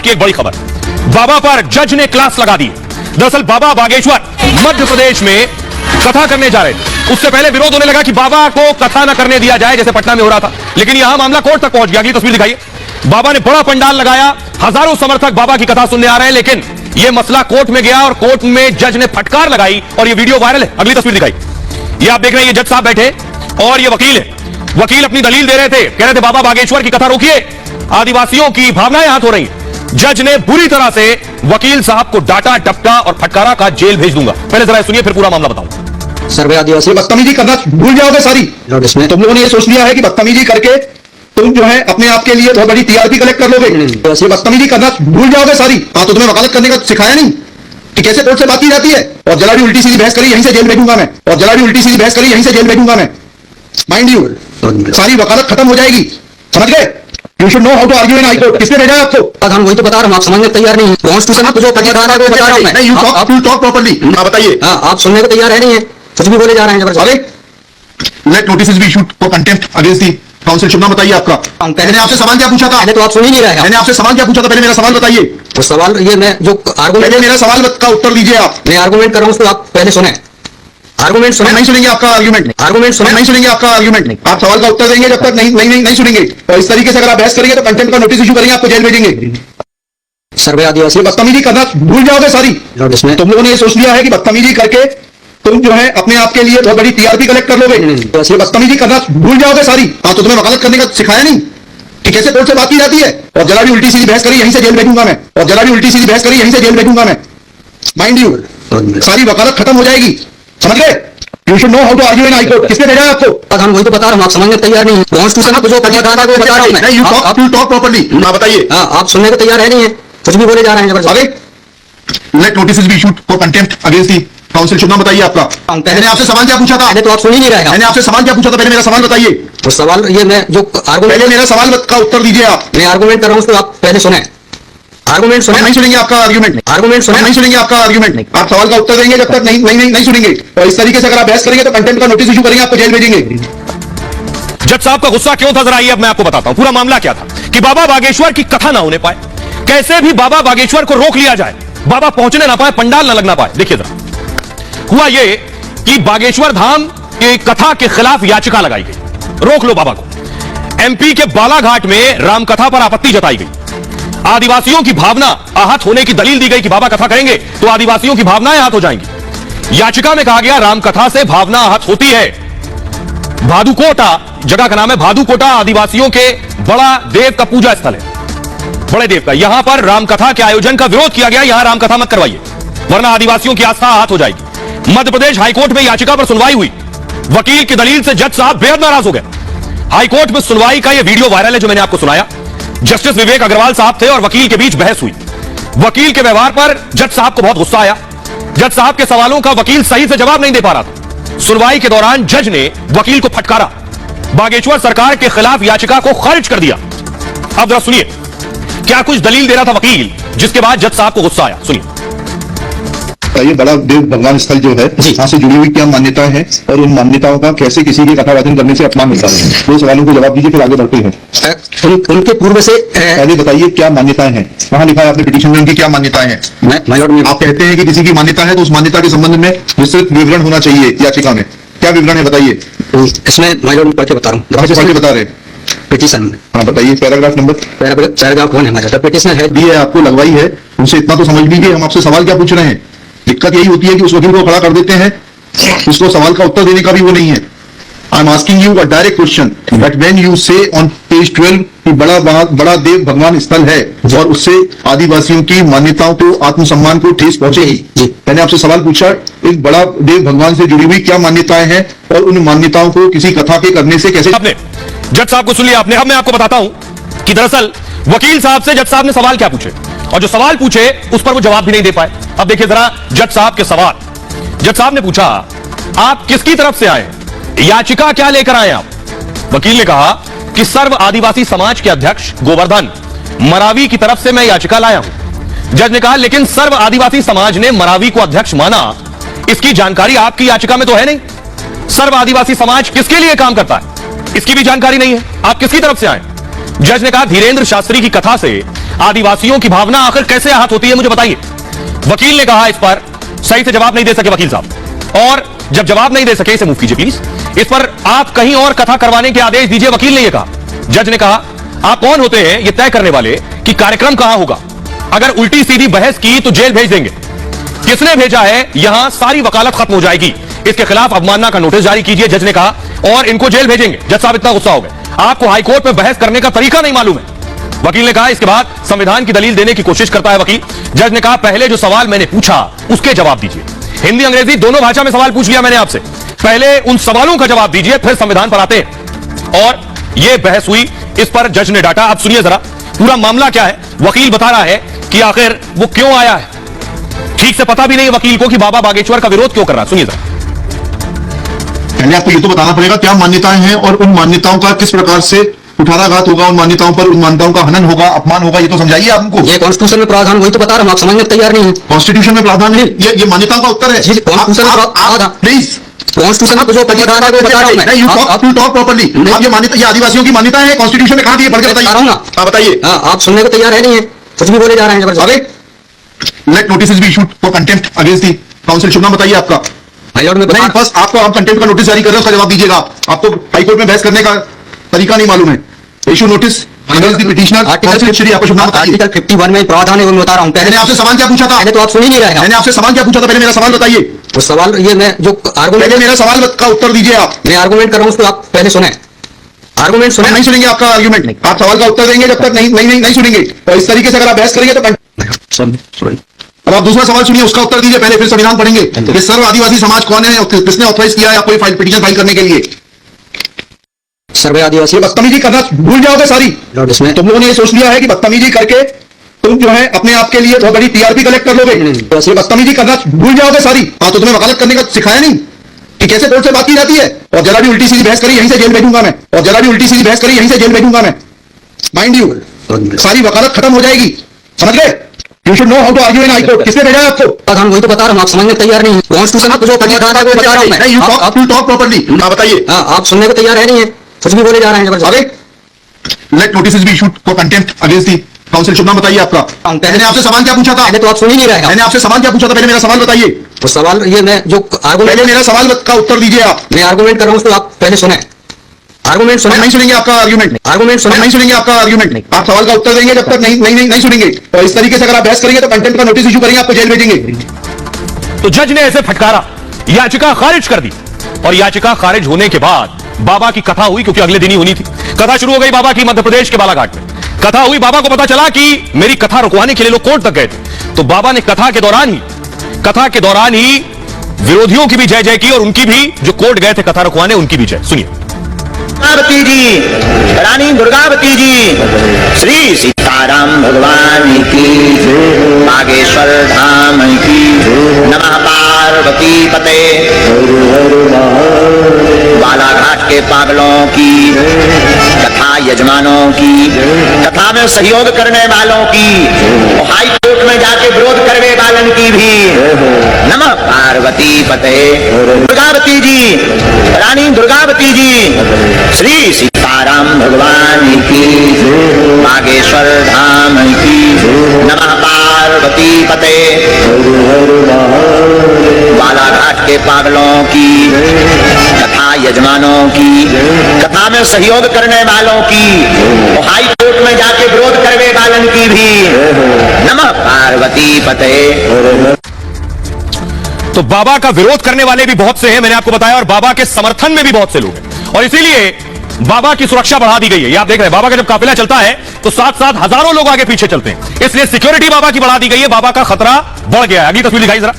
की एक बड़ी खबर, बाबा पर जज ने क्लास लगा दी। दरअसल बाबा बागेश्वर मध्य प्रदेश में कथा करने जा रहे थे। उससे पहले विरोध होने लगा कि बाबा को कथा न करने दिया जाए, जैसे पटना में हो रहा था, लेकिन यहां मामला कोर्ट तक पहुंच गया। अगली तस्वीर दिखाइए। बाबा ने बड़ा पंडाल लगाया, हजारों समर्थक बाबा की कथा सुनने आ रहे हैं, लेकिन यह मसला कोर्ट में गया और कोर्ट में जज ने फटकार लगाई और यह वीडियो वायरल है। अगली तस्वीर दिखाई। ये आप देख रहे हैं, ये जज साहब बैठे और ये वकील है। वकील अपनी दलील दे रहे थे, कह रहे थे बाबा बागेश्वर की कथा रोकिए, आदिवासियों की भावनाएं हाथ हो रही हैं। जज ने बुरी तरह से वकील साहब को डांटा, डपटा और फटकारा, का जेल भेज दूंगा। पहले जरा सुनिए, फिर पूरा मामला बताऊं। सर्वे आदिवासी बदतमीजी करना भूल जाओगे सारी। तुम लोगों ने ये सोच लिया है कि बदतमीजी करके तुम जो है अपने आप के लिए बहुत बड़ी टीआरपी कलेक्ट कर लोगे। ये बदतमीजी करना भूल जाओगे सारी। हाँ, तो तुम्हें वकालत करने का सिखाया नहीं कि कैसे कोर्ट से बात की जाती है। और जरा भी उल्टी सीधी बहस करी, यहीं से जेल भेजूंगा मैं। और जरा भी उल्टी सीधी बहस करी, यहीं से जेल भेजूंगा मैं। माइंड यू, सारी वकालत खत्म हो जाएगी, समझ गए? You should know how to argue in high court. किसने भेजा है आपको? हम वही तो बता रहे हैं, आप समझने को तैयार नहीं है। कॉन्स्टिट्यूशन आपको जो बता रहा है वो बता रहा हूं मैं। नहीं, you talk properly. हाँ, बताइए। हाँ, आप सुनने को तैयार है नहीं है, कुछ भी बोले जा रहे हैं जबरदस्त। Let notices be issued for contempt against the council. शुभ नाम बताइए आपका। मैंने आपसे सवाल क्या पूछा था? पहले तो आप सुन ही नहीं रहे हैं। मैंने आपसे सवाल क्या पूछा था? पहले मेरा सवाल बताइए। वो सवाल ये मैं जो आर्गुमेंट, पहले मेरा सवाल का उत्तर दीजिए आप। मैं आर्गुमेंट कर रहा हूँ, उसको आप पहले सुने। आर्गुमेंट सुने। नहीं सुनेंगे आपका आर्गुमेंट। आर्गुमेंट सुने। नहीं सुनेंगे आपका आर्गुमेंट। आप सवाल का उत्तर देंगे जब तक नहीं सुनेंगे। और इस तरीके से अगर आप बहस करेंगे तो कंटेम्प्ट का नोटिस इशू करेंगे, आपको जेल भेजेंगे। सर्वे आदिवासी बदतमीजी करना भूल जाओगे सारी। तुम लोगों ने ये सोच लिया है कि बदतमीजी करके तुम जो है अपने आप के लिए बहुत बड़ी टीआरपी कलेक्ट कर लोगे। ये बदतमीजी करना भूल जाओगे सारी। हाँ, तो तुम्हें वकालत करने का सिखाया नहीं कि कैसे कोर्ट से बात की जाती है। और जरा भी उल्टी सीधी बहस करी, यहीं से जेल भेजूंगा मैं। और जरा भी उल्टी सीधी बहस करी, यहीं से जेल भेजूंगा मैं। माइंड यू, सारी वकालत खत्म हो जाएगी, समझ गए? You should know how to argue in high court. किसने भेजा है आपको? हम वही तो बता रहे हैं, आप समझने को तैयार नहीं है। कॉन्स्टिट्यूशन आपको जो बता रहा है वो बता रहा हूं मैं। नहीं, you talk properly. हाँ, बताइए। हाँ, आप सुनने को तैयार है नहीं है, कुछ भी बोले जा रहे हैं जबरदस्त। Let notices be issued for contempt against the council. शुभ नाम बताइए आपका। मैंने आपसे सवाल क्या पूछा था? पहले तो आप सुन ही नहीं रहे हैं। मैंने आपसे सवाल क्या पूछा था? पहले मेरा सवाल बताइए। वो सवाल ये मैं जो आर्गुमेंट, पहले मेरा सवाल का उत्तर दीजिए आप। मैं आर्गुमेंट कर रहा हूँ, उसको आप पहले सुने। आर्गुमेंट सुने। नहीं सुनेंगे आपका आर्गुमेंट। आर्गुमेंट सुने। नहीं सुनेंगे आपका आर्गुमेंट। आप सवाल का उत्तर देंगे जब तक नहीं सुनेंगे। और इस तरीके से अगर आप बहस करेंगे तो कंटेम्प्ट का नोटिस इशू करेंगे, आपको जेल भेजेंगे। जज साहब का गुस्सा क्यों था, जरा आइए अब मैं आपको बताता हूं। पूरा मामला क्या था कि बाबा बागेश्वर की कथा ना होने पाए, कैसे भी बाबा बागेश्वर को रोक लिया जाए, बाबा पहुंचने ना पाए, पंडाल ना लगना पाए। देखिए जरा, हुआ यह कि बागेश्वर धाम की कथा के खिलाफ याचिका लगाई गई, रोक लो बाबा को। एमपी के बालाघाट में रामकथा पर आपत्ति जताई गई। आदिवासियों की भावना आहत होने की दलील दी गई कि बाबा कथा करेंगे तो आदिवासियों की भावनाएं आहत हो जाएंगी। याचिका में कहा गया रामकथा से भावना आहत होती है। भादुकोटा जगह का नाम है, भादुकोटा आदिवासियों के बड़ा देव का पूजा स्थल है, बड़े देव का। यहां पर रामकथा के आयोजन का विरोध किया गया, यहां रामकथा मत करवाइए वरना आदिवासियों की आस्था आहत हो जाएगी। मध्य प्रदेश हाईकोर्ट में याचिका पर सुनवाई हुई। वकील की दलील से जज साहब बेहद नाराज हो गए। हाईकोर्ट में सुनवाई का यह वीडियो वायरल है जो मैंने आपको सुनाया। जस्टिस विवेक अग्रवाल साहब थे और वकील के बीच बहस हुई। वकील के व्यवहार पर जज साहब को बहुत गुस्सा आया। जज साहब के सवालों का वकील सही से जवाब नहीं दे पा रहा था। सुनवाई के दौरान जज ने वकील को फटकारा, बागेश्वर सरकार के खिलाफ याचिका को खारिज कर दिया। अब जरा सुनिए क्या कुछ दलील दे रहा था वकील, जिसके बाद जज साहब को गुस्सा आया। सुनिए। ये बड़ा देव भगवान स्थल जो है, यहाँ से जुड़ी हुई क्या मान्यताएं हैं और उन मान्यताओं का कैसे किसी के कथावाचन करने से अपमान होता है, वो सवालों को जवाब दीजिए, फिर आगे बढ़ते हैं। उनके पूर्व से पहले बताइए क्या मान्यताएं हैं। वहां लिखा है आपने पिटीशन में, उनकी क्या मान्यताएं हैं? आप कहते हैं कि किसी की मान्यता है तो उस मान्यता के संबंध में विस्तृत विवरण होना चाहिए याचिका में। क्या विवरण है बताइए। इसमें पढ़ के बता रहा हूँ, बता रहे पिटीशन में। हाँ बताइए, पैराग्राफ नंबर। पैराग्राफ 1 है हमारा पिटीशन है, दी है आपको, लगवाई है। उनसे इतना तो समझ लीजिए हम आपसे सवाल क्या पूछ रहे हैं। दिक्कत यही होती है कि उस वकील को खड़ा कर देते हैं, उसको सवाल का उत्तर देने का भी वो नहीं है। I am asking you a direct question that when you से ऑन पेज 12 कि बड़ा देव भगवान स्थल है और उससे आदिवासियों की मान्यताओं को, आत्मसम्मान को ठेस पहुंचेगी। मैंने आपसे सवाल पूछा, इस बड़ा देव भगवान से जुड़ी हुई क्या मान्यताएं हैं और उन मान्यताओं को किसी कथा के करने से कैसे। आपने जज साहब को सुन लिया आपने। अब मैं आपको बताता हूं कि दरअसल वकील साहब से जज साहब ने सवाल क्या पूछे और जो सवाल पूछे उस पर वो जवाब भी नहीं दे पाए। अब देखिए जरा जज साहब के सवाल। जज साहब ने पूछा, आप किसकी तरफ से आए, याचिका क्या लेकर आए आप? वकील ने कहा कि सर्व आदिवासी समाज के अध्यक्ष गोवर्धन मरावी की तरफ से मैं याचिका लाया हूं। जज ने कहा, लेकिन सर्व आदिवासी समाज ने मरावी को अध्यक्ष माना, इसकी जानकारी आपकी याचिका में तो है नहीं। सर्व आदिवासी समाज किसके लिए काम करता है इसकी भी जानकारी नहीं है। आप किसकी तरफ से आए? जज ने कहा धीरेन्द्र शास्त्री की कथा से आदिवासियों की भावना आखिर कैसे आहत होती है, मुझे बताइए। वकील ने कहा इस पर सही से जवाब नहीं दे सके वकील साहब, और जब जवाब नहीं दे सके इसे मूव कीजिए प्लीज, इस पर आप कहीं और कथा करवाने के आदेश दीजिए, वकील ने यह कहा। जज ने कहा आप कौन होते हैं यह तय करने वाले कि कार्यक्रम कहां होगा? अगर उल्टी सीधी बहस की तो जेल भेज देंगे। किसने भेजा है यहां सारी वकालत खत्म हो जाएगी, इसके खिलाफ अवमानना का नोटिस जारी कीजिए, जज ने कहा, और इनको जेल भेजेंगे। जज साहब इतना गुस्सा हो गए, आपको हाईकोर्ट में बहस करने का तरीका नहीं मालूम है। वकील ने कहा इसके बाद संविधान की दलील देने की कोशिश करता है वकील। जज ने कहा पहले जो सवाल मैंने पूछा उसके जवाब दीजिए। हिंदी अंग्रेजी दोनों भाषा में सवाल पूछ लिया मैंने आपसे, पहले उन सवालों का जवाब दीजिए, फिर संविधान पर आते हैं। और यह बहस हुई, इस पर जज ने डांटा। अब सुनिए जरा पूरा मामला क्या है। वकील बता रहा है कि आखिर वो क्यों आया है, ठीक से पता भी नहीं वकील को कि बाबा बागेश्वर का विरोध क्यों कर रहा है। सुनिए जरा। पहले आपको ये तो बताना पड़ेगा क्या मान्यताएं हैं और उन मान्यताओं का किस प्रकार से कुठाराघात होगा, उन मान्यताओं पर, उन मान्यताओं का हनन होगा, अपमान होगा, ये तो समझाइए आप हमको। ये कॉन्स्टिट्यूशन में प्रावधान, वही तो बता रहा हूं, आप समझने को तैयार नहीं है। कॉन्स्टिट्यूशन में प्रावधान है, ये मान्यताओं का उत्तर है। जी, कॉन्स्टिट्यूशन में प्रावधान, प्लीज कॉन्स्टिट्यूशन में जो प्रावधान है वो बता रहा हूं मैं। You talk properly. आप ये मान्यता, ये आदिवासियों की मान्यता है, कॉन्स्टिट्यूशन में कहां दी है, पढ़ के बताइए। आप बताइए। आप सुनने को तैयार है नहीं है, कुछ भी बोले जा रहे हैं जबरदस्त। Let notice be issued for contempt against the council. शुभ नाम बताइए आपका। हाईकोर्ट में नहीं, फर्स्ट आपको हम कंटेम्प्ट का नोटिस जारी कर रहे हैं, उसका जवाब दीजिएगा। आपको हाईकोर्ट में बहस करने का तरीका नहीं मालूम है। Issue notice against the petitioner. आपको शुभ नाम बताइए। आर्टिकल 51 में प्रावधान है वो बता रहा हूं। मैंने आपसे सवाल क्या पूछा था? पहले तो आप सुन ही नहीं रहे हैं। मैंने आपसे सवाल क्या पूछा था? पहले मेरा सवाल बताइए। वो सवाल ये मैं जो आर्गुमेंट, पहले मेरा सवाल का उत्तर दीजिए आप। मैं आर्गुमेंट कर रहा हूं उसको आप पहले सुने। आर्गुमेंट सुने। नहीं सुनेंगे आपका आर्गुमेंट। आप सवाल का उत्तर देंगे जब तक नहीं सुनेंगे। और इस तरीके से अगर आप बहस करेंगे तो अब आप दूसरा सवाल सुनिए, उसका उत्तर दीजिए पहले, फिर संविधान पढ़ेंगे। ये सर्व आदिवासी समाज कौन है, किसने ऑथराइज किया है आपको ये पिटीशन फाइल करने के लिए? सर्वे आदिवासी। बदतमीजी करना भूल जाओगे सारी। तुम लोगों ने ये सोच लिया है कि बदतमीजी करके तुम जो है अपने आप के लिए बहुत बड़ी टीआरपी कलेक्ट कर लोगे। बदतमीजी करना भूल जाओगे सारी। हाँ, तो तुम्हें वकालत करने का सिखाया नहीं कि कैसे कोर्ट से बात की जाती है। और जरा भी उल्टी सीधी बहस करी यहीं से जेल भेजूंगा मैं, और जरा भी उल्टी सीधी बहस करी यहीं से जेल भेजूंगा मैं। माइंड यू, सारी वकालत खत्म हो जाएगी, समझ गए? You should know how to argue in high court. किसने भेजा है आपको? प्रावधान वही तो बता रहा हूं, आप समझने को तैयार नहीं है। कॉन्स्टिट्यूशन में जो प्रावधान है वो बता रहा हूं मैं। You talk properly. आप बताइए। आप सुनने को तैयार है नहीं है, कुछ भी बोले जा रहे हैं जबरदस्त। Let notice be issued for contempt against the council. शुभ नाम बताइए आपका। मैंने आपसे सवाल क्या पूछा था? पहले तो आप सुन ही नहीं रहे हैं। मैंने आपसे सवाल क्या पूछा था? पहले मेरा सवाल बताइए। वो सवाल ये मैं जो आर्गुमेंट, पहले मेरा सवाल का उत्तर दीजिए आप। मैं आर्गुमेंट कर रहा हूं उसको आप पहले सुने। आर्गुमेंट सुने। नहीं सुनेंगे आपका आर्गुमेंट। आर्गुमेंट सुने। नहीं सुनेंगे आपका आर्गुमेंट। आप सवाल का उत्तर देंगे जब तक नहीं सुनेंगे। और इस तरीके से अगर आप बहस करेंगे तो कंटेम्प्ट का नोटिस इशू करेंगे, आपको जेल भेजेंगे। तो जज ने ऐसे फटकारा, याचिका खारिज कर दी। और याचिका खारिज होने के बाद बाबा की कथा हुई, क्योंकि अगले दिन ही होनी थी। कथा शुरू हो गई बाबा की मध्य प्रदेश के बालाघाट में। कथा हुई, बाबा को पता चला कि मेरी कथा रुकवाने के लिए लोग कोर्ट तक गए थे। तो बाबा ने कथा के दौरान ही विरोधियों की भी जय जय की, और उनकी भी, जो कोर्ट गए थे कथा रुकवाने, उनकी भी जय। सुनिए। दुर्गावती जी, रानी दुर्गावती जी, श्री सीताराम भगवान की, बागेश्वर धाम की, नमः पार्वती पते, बालाघाट के पागलों की, कथा यजमानों की, कथा में सहयोग करने वालों की, हाई कोर्ट में जाके विरोध करने वालन की भी, नमः पार्वती पते। दुर्गावती जी, रानी दुर्गावती जी, श्री सीताराम भगवान की, बागेश्वर धाम की, नमः पार्वती पते, बालाघाट के पागलों की, कथा यजमानों की, कथा में सहयोग करने वालों की, हाई कोर्ट में जाके विरोध करने वालन की भी, नमः पार्वती पते। तो बाबा का विरोध करने वाले भी बहुत से हैं, मैंने आपको बताया, और बाबा के समर्थन में भी बहुत से लोग हैं। और इसीलिए बाबा की सुरक्षा बढ़ा दी गई है। ये आप देख रहे हैं, बाबा का जब काफिला चलता है तो साथ साथ हजारों लोग आगे पीछे चलते हैं, इसलिए सिक्योरिटी बाबा की बढ़ा दी गई है। बाबा का खतरा बढ़ गया है। अगली तस्वीर दिखाई जरा।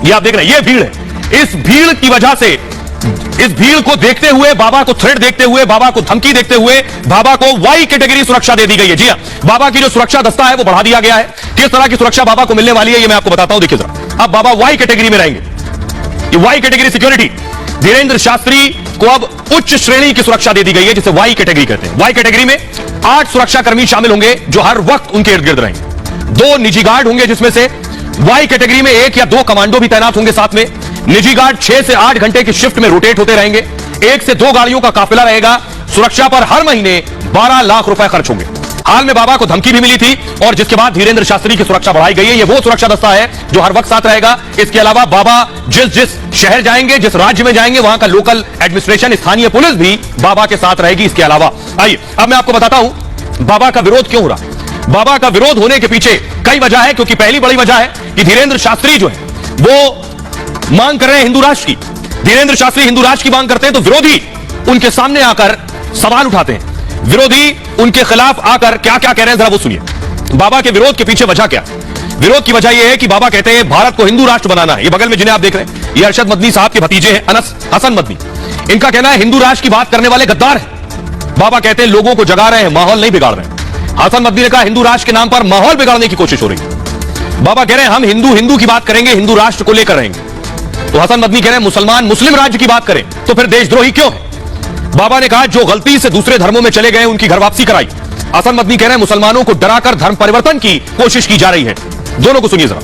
ये आप देख रहे हैं, ये भीड़ है। इस भीड़ की वजह से, इस भीड़ को देखते हुए, बाबा को थ्रेट देखते हुए, बाबा को धमकी देखते हुए, बाबा को वाई कैटेगरी सुरक्षा दे दी गई है। जी हां, बाबा की जो सुरक्षा दस्ता है वो बढ़ा दिया गया है। किस तरह की सुरक्षा बाबा को मिलने वाली है ये मैं आपको बताता हूं, देखिए जरा। अब बाबा वाई कैटेगरी में रहेंगे। ये Y category security, Dhirendra Shastri को अब उच्च श्रेणी की सुरक्षा दे दी गई है, जिसे वाई कैटेगरी कहते हैं। वाई कैटेगरी में 8 सुरक्षाकर्मी शामिल होंगे जो हर वक्त उनके इर्द गिर्द रहेंगे। 2 निजी गार्ड होंगे, जिसमें से वाई कैटेगरी में 1 या 2 कमांडो भी तैनात होंगे साथ में। निजी गार्ड 6 से 8 घंटे की शिफ्ट में रोटेट होते रहेंगे। 1 से 2 गाड़ियों का काफिला रहेगा। सुरक्षा पर हर महीने 12 लाख रुपए खर्च होंगे। हाल में बाबा को धमकी भी मिली थी और जिसके बाद धीरेन्द्र शास्त्री की सुरक्षा बढ़ाई गई है। यह वो सुरक्षा दस्ता है जो हर वक्त साथ रहेगा। इसके अलावा बाबा जिस शहर जाएंगे, जिस राज्य में जाएंगे, वहां का लोकल एडमिनिस्ट्रेशन, स्थानीय पुलिस भी बाबा के साथ रहेगी। इसके अलावा आइए अब मैं आपको बताता हूं बाबा का विरोध क्यों हो रहा है। बाबा का विरोध होने के पीछे कई वजह है, क्योंकि पहली बड़ी वजह है कि धीरेन्द्र शास्त्री जो है वो मांग कर रहे हैं हिंदू राष्ट्र की। धीरेन्द्र शास्त्री हिंदू राष्ट्र की मांग करते हैं तो विरोधी उनके सामने आकर सवाल उठाते हैं। विरोधी उनके खिलाफ आकर क्या क्या कह रहे हैं जरा वो सुनिए। बाबा के विरोध के पीछे वजह क्या है? विरोध की वजह यह है कि बाबा कहते हैं भारत को हिंदू राष्ट्र बनाना है। ये बगल में जिन्हें आप देख रहे हैं ये अरशद मदनी साहब के भतीजे हैं, अनस हसन मदनी। इनका कहना है हिंदू राष्ट्र की बात करने वाले गद्दार हैं। बाबा कहते हैं लोगों को जगा रहे हैं, माहौल नहीं बिगाड़ रहे हैं। हसन मदनी ने कहा हिंदू राष्ट्र के नाम पर माहौल बिगाड़ने की कोशिश हो रही है। बाबा कह रहे हैं हम हिंदू की बात करेंगे, हिंदू राष्ट्र को लेकर रहेंगे। तो हसन मदनी कह रहे हैं मुसलमान मुस्लिम राज्य की बात करें तो फिर देशद्रोही क्यों है? बाबा ने कहा जो गलती से दूसरे धर्मों में चले गए उनकी घर वापसी कराई। हसन मदनी कह रहे हैं मुसलमानों को डराकर धर्म परिवर्तन की कोशिश की जा रही है। दोनों को सुनिए जरा।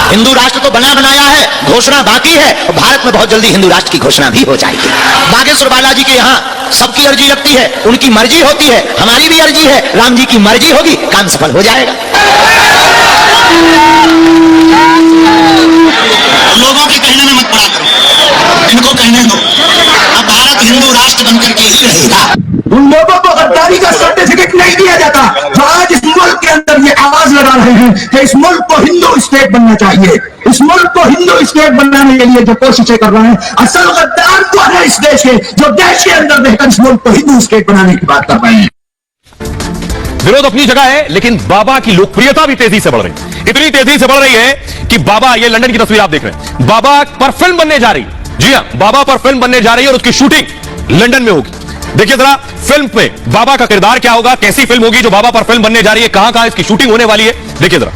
हिंदू राष्ट्र तो बना बनाया है, घोषणा बाकी है और भारत में बहुत जल्दी हिंदू राष्ट्र की घोषणा भी हो जाएगी। बागेश्वर बालाजी के यहाँ सबकी अर्जी लगती है, उनकी मर्जी होती है, हमारी भी अर्जी है, राम जी की मर्जी होगी, काम सफल हो जाएगा। लोगों के कहने में मत पड़ा करो, इनको कहने दो। अब भारत हिंदू राष्ट्र बनकर के ही रहेगा। उन लोगों को गद्दारी का सर्टिफिकेट नहीं दिया जाता जो आज इस मुल्क के अंदर ये आवाज लगा रहे हैं कि इस मुल्क को हिंदू स्टेट बनना चाहिए। इस मुल्क को हिंदू स्टेट बनाने के लिए जो कोशिशें कर रहे हैं, असल गद्दार तो है इस देश के जो देश के अंदर रहकर इस मुल्क को हिंदू स्टेट बनाने की बात कर रहे हैं। विरोध अपनी जगह है, लेकिन बाबा की लोकप्रियता भी तेजी से बढ़ रही है। इतनी तेजी से बढ़ रही है कि बाबा, ये लंदन की तस्वीर आप देख रहे हैं, बाबा पर फिल्म बनने जा रही है। जी हां, बाबा पर फिल्म बनने जा रही है और उसकी शूटिंग लंदन में होगी। देखिए जरा फिल्म पे बाबा का किरदार क्या होगा, कैसी फिल्म होगी जो बाबा पर फिल्म बनने जा रही है, कहां कहां इसकी शूटिंग होने वाली है। देखिए जरा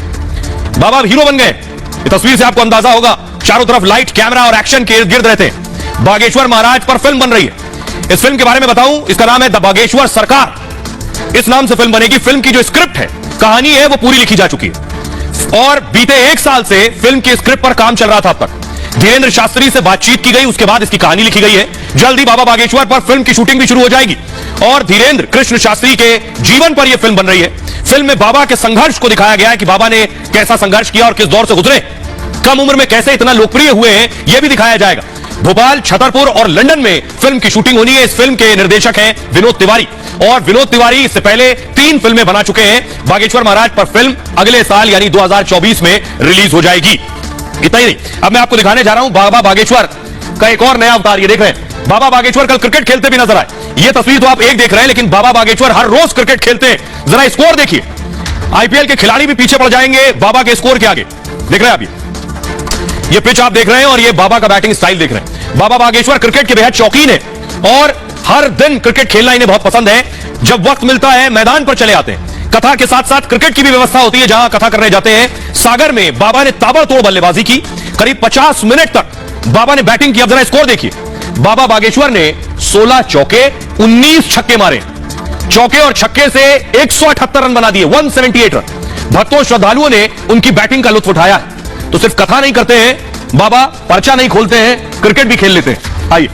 बाबा हीरो बन गए। ये तस्वीर से आपको अंदाजा होगा, चारों तरफ लाइट, कैमरा और एक्शन के इर्द गिर्द रहते हैं। बागेश्वर महाराज पर फिल्म बन रही है। इस फिल्म के बारे में बताऊं, इसका नाम है द बागेश्वर सरकार। इस नाम से फिल्म बनेगी। फिल्म की जो स्क्रिप्ट है, कहानी है, वो पूरी लिखी जा चुकी है और बीते 1 साल से फिल्म की स्क्रिप्ट पर काम चल रहा था। अब तक धीरेन्द्र शास्त्री से बातचीत की गई, उसके बाद इसकी कहानी लिखी गई है। जल्द ही बाबा बागेश्वर पर फिल्म की शूटिंग भी शुरू हो जाएगी और धीरेन्द्र कृष्ण शास्त्री के जीवन पर यह फिल्म बन रही है। फिल्म में बाबा के संघर्ष को दिखाया गया है कि बाबा ने कैसा संघर्ष किया और किस दौर से गुजरे, कम उम्र में कैसे इतना लोकप्रिय हुए हैं, यह भी दिखाया जाएगा। भोपाल, छतरपुर और लंदन में फिल्म की शूटिंग होनी है। इस फिल्म के निर्देशक हैं विनोद तिवारी और विनोद तिवारी इससे पहले 3 फिल्में बना चुके हैं। बागेश्वर महाराज पर फिल्म अगले साल यानी 2024 में रिलीज हो जाएगी। इतना ही नहीं, अब मैं आपको दिखाने जा रहा हूं बाबा बागेश्वर का एक और नया अवतार। ये देख रहे हैं बाबा बागेश्वर कल क्रिकेट खेलते भी नजर आए। ये तस्वीर तो आप एक देख रहे हैं, लेकिन बाबा बागेश्वर हर रोज क्रिकेट खेलते हैं। जरा स्कोर देखिए, आईपीएल के खिलाड़ी भी पीछे पड़ जाएंगे बाबा के स्कोर के आगे। देख रहे हैं आप ये पिच आप देख रहे हैं और ये बाबा का बैटिंग स्टाइल देख रहे हैं। बाबा बागेश्वर क्रिकेट के बेहद शौकीन है और हर दिन क्रिकेट खेलना इन्हें बहुत पसंद है। जब वक्त मिलता है मैदान पर चले आते हैं। कथा के साथ साथ क्रिकेट की भी व्यवस्था होती है जहां कथा करने जाते हैं। सागर में बाबा ने ताबड़तोड़ बल्लेबाजी की, करीब 50 मिनट तक बाबा ने बैटिंग की। अब जरा स्कोर देखिए, बाबा बागेश्वर ने 16 चौके 19 छक्के मारे। चौके और छक्के से 178 रन बना दिए, 178 रन। भक्तों श्रद्धालुओं ने उनकी बैटिंग का लुत्फ उठाया। तो सिर्फ कथा नहीं करते हैं बाबा, पर्चा नहीं खोलते हैं, क्रिकेट भी खेल लेते हैं। आइए।